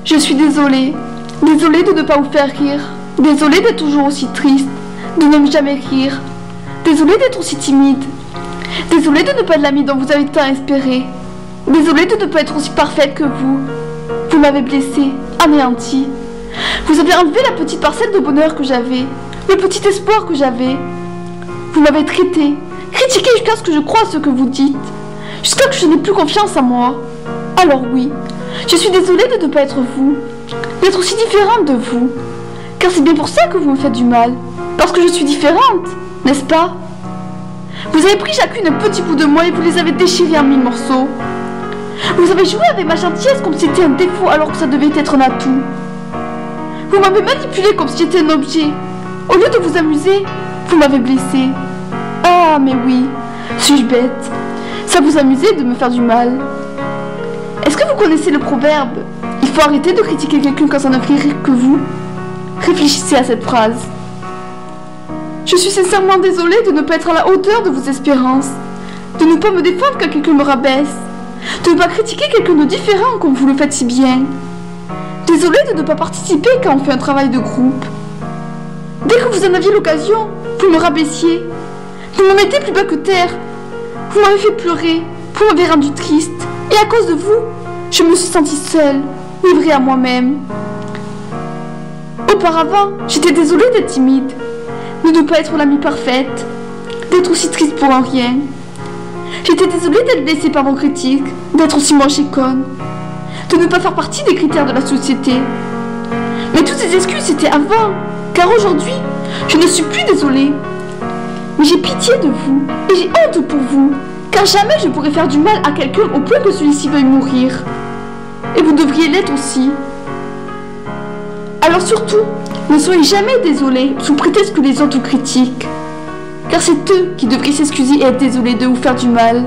Je suis désolée. Désolée de ne pas vous faire rire. Désolée d'être toujours aussi triste, de ne jamais rire. Désolée d'être aussi timide. Désolée de ne pas être l'amie dont vous avez tant espéré. Désolée de ne pas être aussi parfaite que vous. Vous m'avez blessée, anéantie. Vous avez enlevé la petite parcelle de bonheur que j'avais, le petit espoir que j'avais. Vous m'avez traité, critiqué jusqu'à ce que je croie ce que vous dites, jusqu'à ce que je n'ai plus confiance en moi. Alors oui, je suis désolée de ne pas être vous, d'être aussi différente de vous. Car c'est bien pour ça que vous me faites du mal, parce que je suis différente, n'est-ce pas? Vous avez pris chacune un petit bout de moi et vous les avez déchirés en 1000 morceaux. Vous avez joué avec ma gentillesse comme si c'était un défaut alors que ça devait être un atout. Vous m'avez manipulé comme si j'étais un objet. Au lieu de vous amuser, vous m'avez blessé. Ah, mais oui, suis-je bête? Ça vous amusait de me faire du mal. Est-ce que vous connaissez le proverbe « Il faut arrêter de critiquer quelqu'un quand ça ne fait rire que vous » Réfléchissez à cette phrase. Je suis sincèrement désolée de ne pas être à la hauteur de vos espérances, de ne pas me défendre quand quelqu'un me rabaisse, de ne pas critiquer quelqu'un de différent comme vous le faites si bien. Désolée de ne pas participer quand on fait un travail de groupe. Dès que vous en aviez l'occasion, vous me rabaissiez. Vous me mettez plus bas que terre. Vous m'avez fait pleurer, vous m'avez rendu triste. Et à cause de vous, je me suis sentie seule, livrée à moi-même. Auparavant, j'étais désolée d'être timide, de ne pas être l'amie parfaite, d'être aussi triste pour un rien. J'étais désolée d'être blessée par vos critiques, d'être aussi moche et conne, de ne pas faire partie des critères de la société. Mais toutes ces excuses c'était avant, car aujourd'hui, je ne suis plus désolée. Mais j'ai pitié de vous, et j'ai honte pour vous, car jamais je pourrais faire du mal à quelqu'un au point que celui-ci veuille mourir. Et vous devriez l'être aussi. Alors surtout, ne soyez jamais désolés sous prétexte que les autres vous critiquent, car c'est eux qui devraient s'excuser et être désolés de vous faire du mal.